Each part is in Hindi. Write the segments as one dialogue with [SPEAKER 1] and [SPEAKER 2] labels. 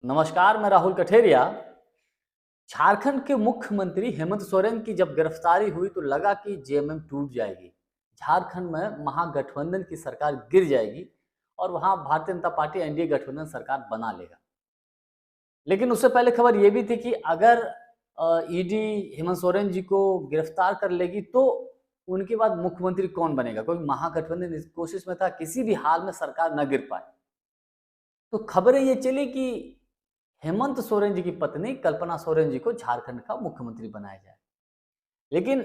[SPEAKER 1] नमस्कार, मैं राहुल कठेरिया। झारखंड के मुख्यमंत्री हेमंत सोरेन की जब गिरफ्तारी हुई तो लगा कि जेएमएम टूट जाएगी, झारखंड में महागठबंधन की सरकार गिर जाएगी और वहां भारतीय जनता पार्टी एनडीए गठबंधन सरकार बना लेगा। लेकिन उससे पहले खबर यह भी थी कि अगर ईडी हेमंत सोरेन जी को गिरफ्तार कर लेगी तो उनके बाद मुख्यमंत्री कौन बनेगा, क्योंकि महागठबंधन इस कोशिश में था किसी भी हाल में सरकार न गिर पाए। तो खबरें ये चली कि हेमंत सोरेन जी की पत्नी कल्पना सोरेन जी को झारखंड का मुख्यमंत्री बनाया जाए, लेकिन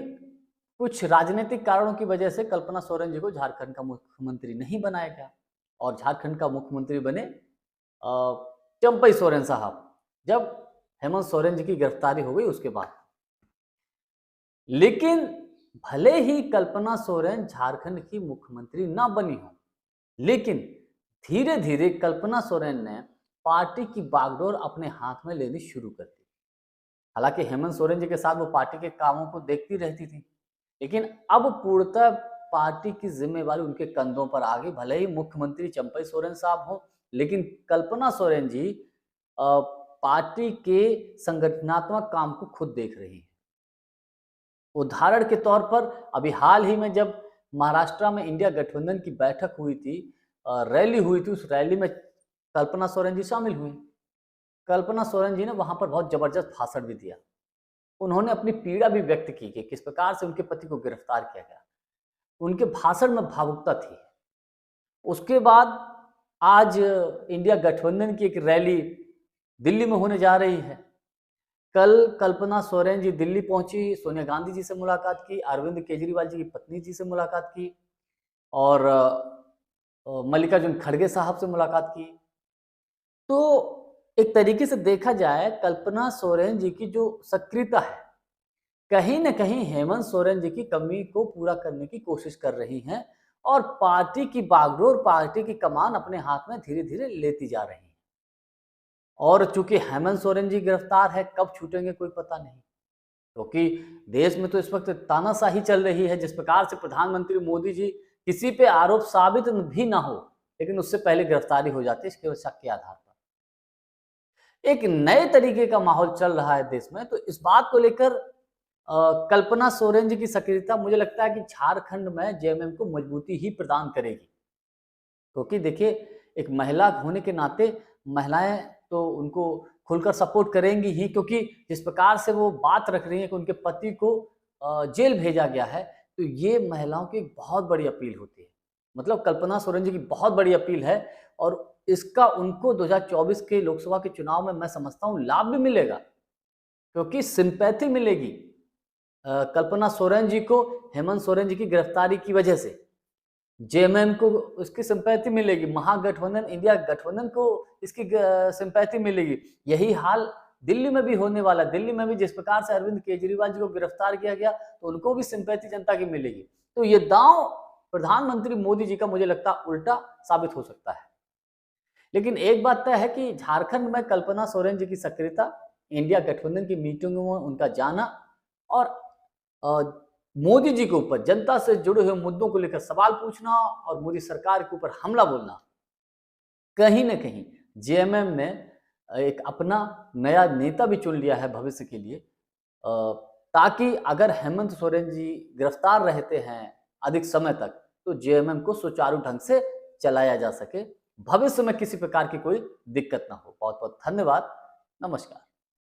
[SPEAKER 1] कुछ राजनीतिक कारणों की वजह से कल्पना सोरेन जी को झारखंड का मुख्यमंत्री नहीं बनाया गया और झारखंड का मुख्यमंत्री बने चंपई सोरेन साहब, जब हेमंत सोरेन जी की गिरफ्तारी हो गई उसके बाद। लेकिन भले ही कल्पना सोरेन झारखंड की मुख्यमंत्री ना बनी हो, लेकिन धीरे धीरे कल्पना सोरेन ने पार्टी की बागडोर अपने हाथ में लेनी शुरू कर दी। हालांकि हेमंत सोरेन जी के साथ वो पार्टी के कामों को देखती रहती थी, लेकिन अब पूर्णतः पार्टी की जिम्मेवारी उनके कंधों पर आ गई। भले ही मुख्यमंत्री चंपई सोरेन साहब हो, लेकिन कल्पना सोरेन जी पार्टी के संगठनात्मक काम को खुद देख रही है। उदाहरण के तौर पर अभी हाल ही में जब महाराष्ट्र में इंडिया गठबंधन की बैठक हुई थी, रैली हुई थी, उस रैली में कल्पना सोरेन जी शामिल हुई। कल्पना सोरेन जी ने वहां पर बहुत जबरदस्त भाषण भी दिया। उन्होंने अपनी पीड़ा भी व्यक्त की कि किस प्रकार से उनके पति को गिरफ्तार किया गया। उनके भाषण में भावुकता थी। उसके बाद आज इंडिया गठबंधन की एक रैली दिल्ली में होने जा रही है। कल कल्पना सोरेन जी दिल्ली पहुंची, सोनिया गांधी जी से मुलाकात की, अरविंद केजरीवाल जी की पत्नी जी से मुलाकात की और मल्लिकार्जुन खड़गे साहब से मुलाकात की। तो एक तरीके से देखा जाए, कल्पना सोरेन जी की जो सक्रियता है, कहीं न कहीं हेमंत सोरेन जी की कमी को पूरा करने की कोशिश कर रही हैं और पार्टी की बागडोर, पार्टी की कमान अपने हाथ में धीरे-धीरे लेती जा रही हैं। और चूंकि हेमंत सोरेन जी गिरफ्तार है, कब छूटेंगे कोई पता नहीं, क्योंकि देश में तो इस वक्त तानाशाही चल रही है। जिस प्रकार से प्रधानमंत्री मोदी जी किसी पे आरोप साबित भी ना हो, लेकिन उससे पहले गिरफ्तारी हो जाती है इसके शक के आधार पर। एक नए तरीके का माहौल चल रहा है देश में, तो इस बात को लेकर कल्पना सोरेन जी की सक्रियता मुझे लगता है कि झारखंड में जेएमएम को मजबूती ही प्रदान करेगी। क्योंकि देखिए, एक महिला होने के नाते महिलाएं तो उनको खुलकर सपोर्ट करेंगी ही, क्योंकि जिस प्रकार से वो बात रख रही है कि उनके पति को जेल भेजा गया है, तो ये महिलाओं की एक बहुत बड़ी अपील होती है। मतलब कल्पना सोरेन जी की बहुत बड़ी अपील है और इसका उनको 2024 के लोकसभा के चुनाव में मैं समझता हूँ लाभ भी मिलेगा, क्योंकि सिंपैथी मिलेगी कल्पना सोरेन जी को हेमंत सोरेन जी की गिरफ्तारी की वजह से। जेएमएम को उसकी सिंपैथी मिलेगी, महागठबंधन इंडिया गठबंधन को इसकी सिंपैथी मिलेगी। यही हाल दिल्ली में भी होने वाला। दिल्ली में भी जिस प्रकार से अरविंद केजरीवाल जी को गिरफ्तार किया गया, तो उनको भी सिंपैथी जनता की मिलेगी। तो ये दांव प्रधानमंत्री मोदी जी का मुझे लगता उल्टा साबित हो सकता है। लेकिन एक बात तय है कि झारखंड में कल्पना सोरेन जी की सक्रियता, इंडिया गठबंधन की मीटिंगों में उनका जाना और मोदी जी के ऊपर जनता से जुड़े हुए मुद्दों को लेकर सवाल पूछना और मोदी सरकार के ऊपर हमला बोलना, कहीं न कहीं जेएमएम ने एक अपना नया नेता भी चुन लिया है भविष्य के लिए, ताकि अगर हेमंत सोरेन जी गिरफ्तार रहते हैं अधिक समय तक, तो जेएमएम को सुचारू ढंग से चलाया जा सके, भविष्य में किसी प्रकार की कोई दिक्कत ना हो। बहुत बहुत धन्यवाद। नमस्कार।